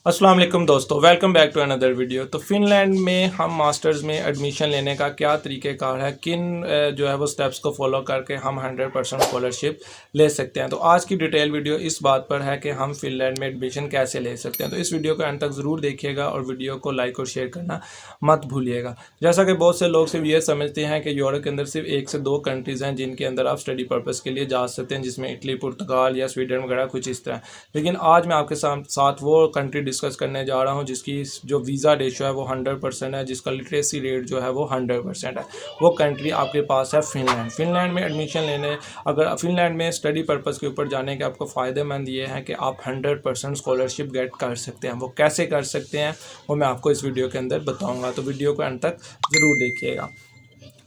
अस्सलाम वालेकुम दोस्तों, welcome back to another video. तो फ़िनलैंड में हम मास्टर्स में एडमिशन लेने का क्या तरीक़ेकार है, किन जो है वो स्टेप्स को फॉलो करके हम 100% स्कॉलरशिप ले सकते हैं। तो आज की डिटेल वीडियो इस बात पर है कि हम फ़िनलैंड में एडमिशन कैसे ले सकते हैं। तो इस वीडियो को अंत तक ज़रूर देखिएगा और वीडियो को लाइक और शेयर करना मत भूलिएगा। जैसा कि बहुत से लोग सिर्फ ये समझते हैं कि यूरोप के अंदर सिर्फ 1 से 2 कंट्रीज़ हैं जिनके अंदर आप स्टडी पर्पज़ के लिए जा सकते हैं, जिसमें इटली, पुर्तगाल या स्वीडन वगैरह कुछ इस तरह। लेकिन आज मैं आपके साथ वो कंट्री डिस्कस करने जा रहा हूँ जिसकी जो वीज़ा रेशो है वो 100% है, जिसका लिटरेसी रेट जो है वो 100% है। वो कंट्री आपके पास है फ़िनलैंड। फ़िनलैंड में एडमिशन लेने, अगर फ़िनलैंड में स्टडी पर्पज़ के ऊपर जाने के आपको फ़ायदेमंद ये है कि आप 100% स्कॉलरशिप गेट कर सकते हैं। वो कैसे कर सकते हैं वो मैं आपको इस वीडियो के अंदर बताऊँगा, तो वीडियो को अंत तक ज़रूर देखिएगा।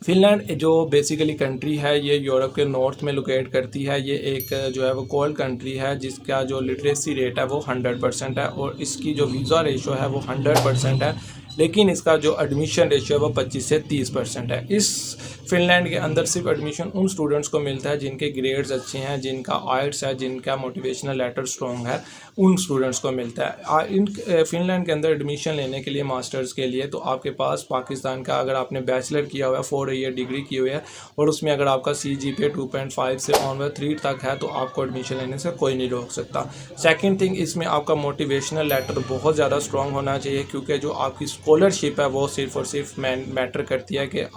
फ़िनलैंड जो बेसिकली कंट्री है ये यूरोप के नॉर्थ में लोकेट करती है। ये एक जो है वो कोल्ड कंट्री है जिसका जो लिटरेसी रेट है वो 100% है और इसकी जो वीज़ा रेशो है वो 100% है, लेकिन इसका जो एडमिशन रेशियो है वो 25 से 30% है। इस फ़िनलैंड के अंदर सिर्फ एडमिशन उन स्टूडेंट्स को मिलता है जिनके ग्रेड्स अच्छे हैं, जिनका आइट्स है, जिनका मोटिवेशनल लेटर स्ट्रॉन्ग है, उन स्टूडेंट्स को मिलता है। इन फ़िनलैंड के अंदर एडमिशन लेने के लिए मास्टर्स के लिए तो आपके पास पाकिस्तान का अगर आपने बैचलर किया हुआ है, 4 ईयर डिग्री की हुई है और उसमें अगर आपका CGPA 2.5 से ऑनवर्ड 3 तक है तो आपको एडमिशन लेने से कोई नहीं रोक सकता। सेकंड थिंग, इसमें आपका मोटिवेशनल लेटर बहुत ज़्यादा स्ट्रॉन्ग होना चाहिए, क्योंकि जो आपकी स्कॉलरशिप है वो सिर्फ और सिर्फ मैटर करती है कि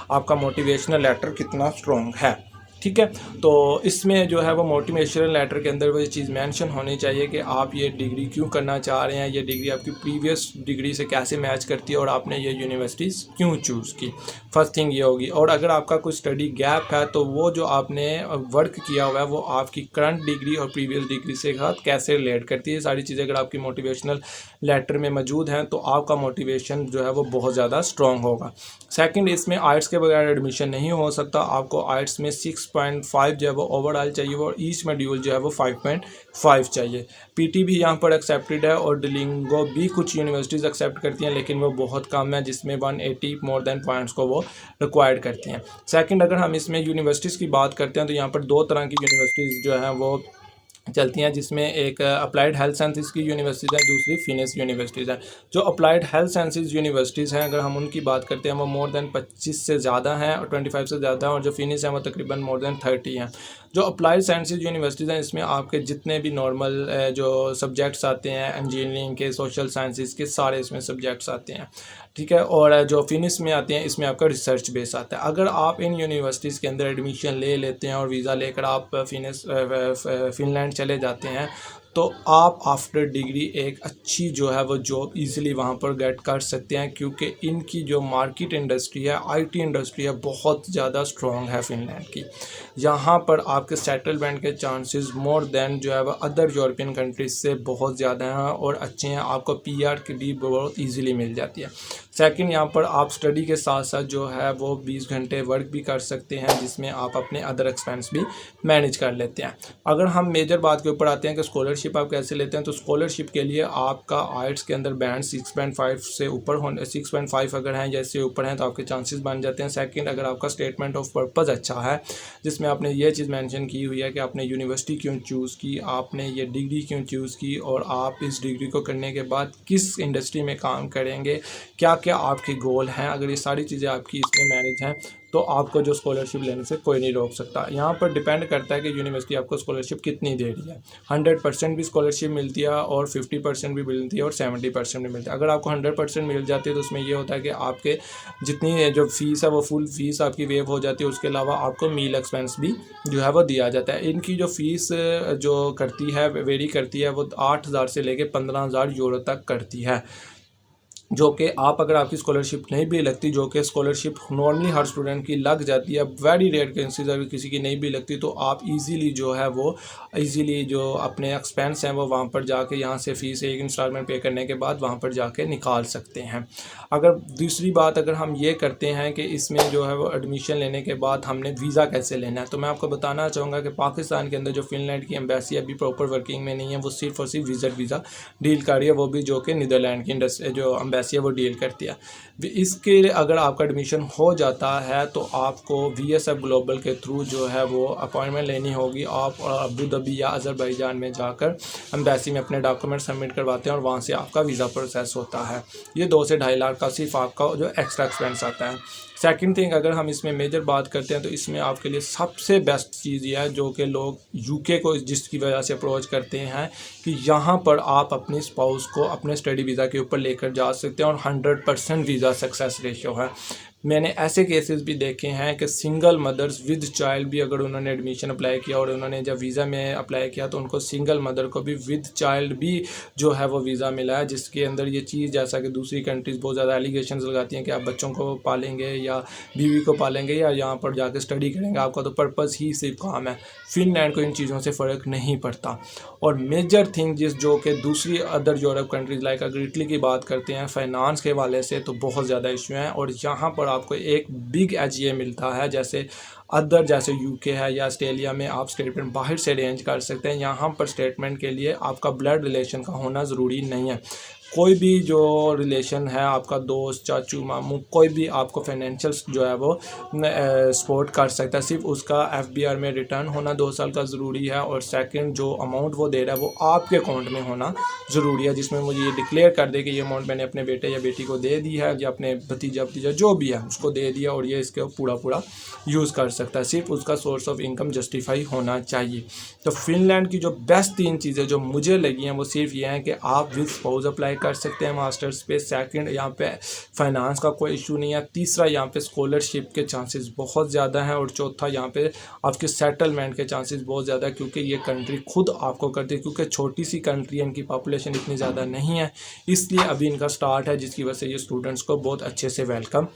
आपका मोटिवेशनल लेटर कितना स्ट्रॉन्ग है। ठीक है, तो इसमें जो है वो मोटिवेशनल लेटर के अंदर वो ये चीज़ मेंशन होनी चाहिए कि आप ये डिग्री क्यों करना चाह रहे हैं, ये डिग्री आपकी प्रीवियस डिग्री से कैसे मैच करती है और आपने ये यूनिवर्सिटीज़ क्यों चूज़ की। फर्स्ट थिंग ये होगी। और अगर आपका कोई स्टडी गैप है तो वो जो आपने वर्क किया हुआ है वो आपकी करंट डिग्री और प्रीवियस डिग्री से साथ कैसे रिलेट करती है। सारी चीज़ें अगर आपकी मोटिवेशनल लेटर में मौजूद हैं तो आपका मोटिवेशन जो है वो बहुत ज़्यादा स्ट्रॉन्ग होगा। सेकंड, इसमें आइट्स के बगैर एडमिशन नहीं हो सकता। आपको आइट्स में 6.5 जो है वो ओवरऑल चाहिए और ईच मॉड्यूल जो है वो 5.5 चाहिए। PT भी यहाँ पर एक्सेप्टेड है और डुओलिंगो भी कुछ यूनिवर्सिटीज़ एक्सेप्ट करती हैं, लेकिन वो बहुत कम है, जिसमें 180 मोर देन पॉइंट्स को वो रिक्वायर्ड करती हैं। सेकंड, अगर हम इसमें यूनिवर्सिटीज़ की बात करते हैं तो यहाँ पर 2 तरह की यूनिवर्सिटीज़ जो हैं वो चलती हैं, जिसमें एक अप्लाइड हेल्थ साइंसेज की यूनिवर्सिटीज़ है, दूसरी फिनिश यूनिवर्सिटीज़ है। जो अप्लाइड हेल्थ साइंसेज यूनिवर्सिटीज़ हैं अगर हम उनकी बात करते हैं वो मोर देन 25 से ज़्यादा हैं और 25 से ज़्यादा हैं, और जो फिनिश है वो तकरीबन मोर देन 30 हैं। जो अप्लाइड साइंसेज यूनिवर्सिटीज़ हैं इसमें आपके जितने भी नॉर्मल जो सब्जेक्ट्स आते हैं, इंजीनियरिंग के, सोशल साइंसेज के, सारे इसमें सब्जेक्ट्स आते हैं। ठीक है, और जो फिनिश में आते हैं इसमें आपका रिसर्च बेस आता है। अगर आप इन यूनिवर्सिटीज़ के अंदर एडमिशन ले लेते हैं और वीज़ा लेकर आप फ़िनलैंड चले जाते हैं तो आप आफ्टर डिग्री एक अच्छी जो है वो जॉब इजीली वहाँ पर गेट कर सकते हैं, क्योंकि इनकी जो मार्केट इंडस्ट्री है, IT इंडस्ट्री है, बहुत ज़्यादा स्ट्रॉन्ग है फ़िनलैंड की। यहाँ पर आपके सेटलमेंट के चांसेस मोर देन जो है वो अदर यूरोपियन कंट्रीज से बहुत ज़्यादा हैं और अच्छे हैं। आपको PR की भी बहुत ईजीली मिल जाती है। सेकंड, यहाँ पर आप स्टडी के साथ साथ जो है वो 20 घंटे वर्क भी कर सकते हैं, जिसमें आप अपने अदर एक्सपेंस भी मैनेज कर लेते हैं। अगर हम मेजर बात के ऊपर आते हैं कि स्कॉलरशिप आप कैसे लेते हैं, तो स्कॉलरशिप के लिए आपका आइट्स के अंदर बैंड 6.5 से ऊपर होने, 6.5 अगर हैं या इससे ऊपर हैं तो आपके चांसेस बन जाते हैं। सेकंड, अगर आपका स्टेटमेंट ऑफ पर्पज़ अच्छा है, जिसमें आपने ये चीज़ मेंशन की हुई है कि आपने यूनिवर्सिटी क्यों चूज़ की, आपने ये डिग्री क्यों चूज़ की और आप इस डिग्री को करने के बाद किस इंडस्ट्री में काम करेंगे, क्या क्या आपके गोल हैं, अगर ये सारी चीज़ें आपकी इसमें मैनेज हैं तो आपको जो स्कॉलरशिप लेने से कोई नहीं रोक सकता। यहाँ पर डिपेंड करता है कि यूनिवर्सिटी आपको स्कॉलरशिप कितनी दे रही है। 100% भी स्कॉलरशिप मिलती है और 50% भी मिलती है और 70% भी मिलती है। अगर आपको 100% मिल जाती है तो उसमें ये होता है कि आपके जितनी जो फ़ीस है वो फुल फीस आपकी वेव हो जाती है। उसके अलावा आपको मील एक्सपेंस भी जो है वो दिया जाता है। इनकी जो फ़ीस जो करती है वेरी करती है, वो 8,000 से लेके 15,000 यूरो तक करती है, जो कि आप अगर आपकी स्कॉलरशिप नहीं भी लगती, जो कि स्कॉलरशिप नॉर्मली हर स्टूडेंट की लग जाती है, वेरी रेयर केसेस अगर किसी की नहीं भी लगती तो आप इजीली जो है वो इजीली जो अपने एक्सपेंस हैं वो वहाँ पर जाके यहाँ से फ़ीस एक इंस्टॉलमेंट पे करने के बाद वहाँ पर जाके निकाल सकते हैं। अगर दूसरी बात अगर हम ये करते हैं कि इसमें जो है वो एडमिशन लेने के बाद हमने वीज़ा कैसे लेना है, तो मैं आपको बताना चाहूँगा कि पाकिस्तान के अंदर जो फ़िनलैंड की एम्बेसी अभी प्रॉपर वर्किंग में नहीं है, वो सिर्फ और सिर्फ विज़िट वीज़ा डील कर रही है, वो भी जो कि नीदरलैंड की जो एम्बेसी है वो डील करती है। इसके लिए अगर आपका एडमिशन हो जाता है तो आपको VSF ग्लोबल के थ्रू जो है वो अपॉइंटमेंट लेनी होगी। आप अबू धाबी या अज़रबैजान में जाकर एम्बेसी में अपने डॉक्यूमेंट सबमिट करवाते हैं और वहाँ से आपका वीज़ा प्रोसेस होता है। ये 2 से 2.5 लाख का सिर्फ आपका जो एक्स्ट्रा एक्सपेंस आता है। सेकंड थिंग, अगर हम इसमें मेजर बात करते हैं तो इसमें आपके लिए सबसे बेस्ट चीज़ ये है जो कि लोग UK को जिसकी वजह से अप्रोच करते हैं कि यहाँ पर आप अपनी स्पाउस को अपने स्टडी वीज़ा के ऊपर लेकर जा सकते हैं और 100% वीज़ा सक्सेस रेशियो है। मैंने ऐसे केसेस भी देखे हैं कि सिंगल मदर्स विद चाइल्ड भी अगर उन्होंने एडमिशन अप्लाई किया और उन्होंने जब वीज़ा में अप्लाई किया तो उनको सिंगल मदर को भी विद चाइल्ड भी जो है वो वीज़ा मिला है, जिसके अंदर ये चीज़ जैसा कि दूसरी कंट्रीज़ बहुत ज़्यादा एलिगेशंस लगाती हैं कि आप बच्चों को पालेंगे या बीवी को पालेंगे या यहाँ पर जाकर स्टडी करेंगे, आपका तो पर्पज़ ही सिर्फ काम है। फिनलैंड को इन चीज़ों से फ़र्क नहीं पड़ता। और मेजर थिंग जो कि दूसरी अदर यूरोप कंट्रीज़ लाइक अगर इटली की बात करते हैं फाइनेंस के हवाले से तो बहुत ज़्यादा इशू हैं और यहाँ पर आपको एक बिग एज ये मिलता है जैसे UK है या ऑस्ट्रेलिया में आप स्टेटमेंट बाहर से अरेंज कर सकते हैं। यहाँ पर स्टेटमेंट के लिए आपका ब्लड रिलेशन का होना ज़रूरी नहीं है। कोई भी जो रिलेशन है आपका दोस्त चाचू मामू कोई भी आपको फाइनेंशियल जो है वो सपोर्ट कर सकता है। सिर्फ उसका FBR में रिटर्न होना 2 साल का ज़रूरी है और सेकंड जो अमाउंट वो दे रहा है वो आपके अकाउंट में होना ज़रूरी है, जिसमें मुझे ये डिक्लेयर कर दे कि ये अमाउंट मैंने अपने बेटे या बेटी को दे दी है या अपने भतीजा जो भी है उसको दे दिया और ये इसके पूरा यूज़ कर सकता है। सिर्फ उसका सोर्स ऑफ इनकम जस्टिफाई होना चाहिए। तो फिनलैंड की जो बेस्ट 3 चीज़ें जो मुझे लगी हैं वो सिर्फ ये हैं कि आप विद स्पाउस अप्लाई कर सकते हैं मास्टर्स पे। सेकंड, यहाँ पे फाइनेंस का कोई इशू नहीं है। तीसरा, यहाँ पे स्कॉलरशिप के चांसेस बहुत ज़्यादा हैं और चौथा, यहाँ पे आपके सेटलमेंट के चांसेस बहुत ज़्यादा है क्योंकि ये कंट्री खुद आपको करती है क्योंकि छोटी सी कंट्री है, इनकी पॉपुलेशन इतनी ज़्यादा नहीं है, इसलिए अभी इनका स्टार्ट है जिसकी वजह से ये स्टूडेंट्स को बहुत अच्छे से वेलकम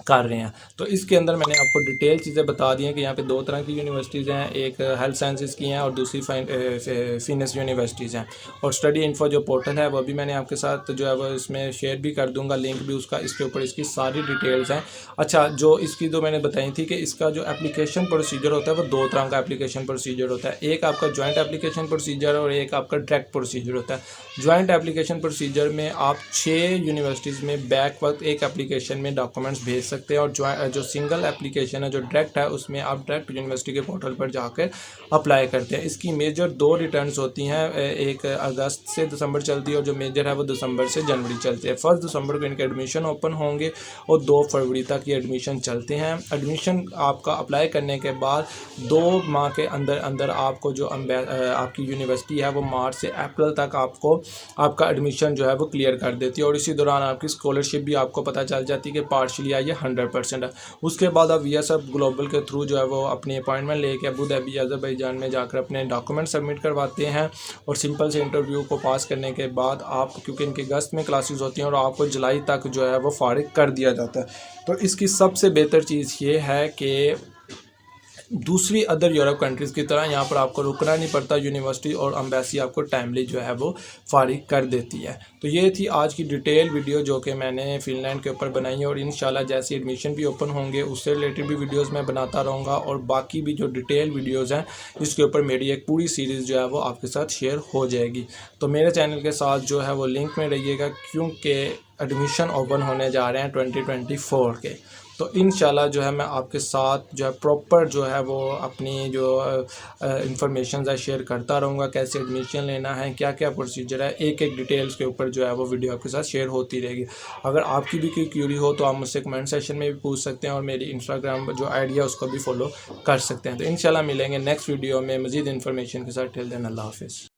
कर रहे हैं। तो इसके अंदर मैंने आपको डिटेल चीज़ें बता दी हैं कि यहाँ पे 2 तरह की यूनिवर्सिटीज़ हैं, एक हेल्थ साइंसेस की हैं और दूसरी फिनिश यूनिवर्सिटीज़ हैं। और स्टडी इन्फो जो पोर्टल है वो भी मैंने आपके साथ जो है वो इसमें शेयर भी कर दूंगा, लिंक भी उसका, इसके ऊपर इसकी सारी डिटेल्स हैं। अच्छा, जो इसकी जो मैंने बताई थी कि इसका जो एप्लीकेशन प्रोसीजर होता है वो 2 तरह का एप्लीकेशन प्रोसीजर होता है। एक आपका जॉइंट एप्लीकेशन प्रोसीजर और एक आपका डायरेक्ट प्रोसीजर होता है। जॉइंट एप्लीकेशन प्रोसीजर में आप 6 यूनिवर्सिटीज़ में बैक वक्त एक एप्लीकेशन में डॉक्यूमेंट्स भेज सकते हैं और जो सिंगल एप्लीकेशन है जो डायरेक्ट है उसमें आप डायरेक्ट यूनिवर्सिटी के पोर्टल पर जाकर अप्लाई करते हैं। इसकी मेजर 2 रिटर्न्स होती हैं, एक अगस्त से दिसंबर चलती है और जो मेजर है वो दिसंबर से जनवरी चलती है। 1 दिसंबर को इनके एडमिशन ओपन होंगे और 2 फरवरी तक ये एडमिशन चलते हैं। एडमिशन आपका अप्लाई करने के बाद 2 माह के अंदर अंदर आपको जो आपकी यूनिवर्सिटी है वो मार्च से अप्रैल तक आपको आपका एडमिशन जो है वो क्लियर कर देती है और इसी दौरान आपकी स्कॉलरशिप भी आपको पता चल जाती है कि पार्शली आई है 100% है। उसके बाद आप VSF ग्लोबल के थ्रू जो है वो अपनी अपॉइंटमेंट लेके अबू धाबी अज़रबैजान में जाकर अपने डॉक्यूमेंट सबमिट करवाते हैं और सिंपल से इंटरव्यू को पास करने के बाद आप, क्योंकि इनके अगस्त में क्लासेस होती हैं और आपको जुलाई तक जो है वो फारिग कर दिया जाता है। तो इसकी सबसे बेहतर चीज़ ये है कि दूसरी अदर यूरोप कंट्रीज़ की तरह यहाँ पर आपको रुकना नहीं पड़ता, यूनिवर्सिटी और एम्बेसी आपको टाइमली जो है वो फारिग कर देती है। तो ये थी आज की डिटेल वीडियो जो कि मैंने फिनलैंड के ऊपर बनाई है और इंशाल्लाह जैसे एडमिशन भी ओपन होंगे उससे रिलेटेड भी वीडियोस मैं बनाता रहूँगा और बाकी भी जो डिटेल वीडियोस हैं इसके ऊपर मेरी एक पूरी सीरीज़ जो है वो आपके साथ शेयर हो जाएगी। तो मेरे चैनल के साथ जो है वो लिंक में रहिएगा क्योंकि एडमिशन ओपन होने जा रहे हैं 2024 के। तो इंशाल्लाह जो है मैं आपके साथ जो है प्रॉपर जो है वो अपनी जो इंफॉर्मेशन है शेयर करता रहूँगा, कैसे एडमिशन लेना है, क्या क्या प्रोसीजर है, एक एक डिटेल्स के ऊपर जो है वो वीडियो आपके साथ शेयर होती रहेगी। अगर आपकी भी कोई क्यूरी हो तो आप मुझसे कमेंट सेक्शन में भी पूछ सकते हैं और मेरी इंस्टाग्राम जो आईडी है उसको भी फॉलो कर सकते हैं। तो इंशाल्लाह मिलेंगे नेक्स्ट वीडियो में मज़ीद इन्फॉर्मेशन के साथ। टिल देन अल्लाह हाफिज़।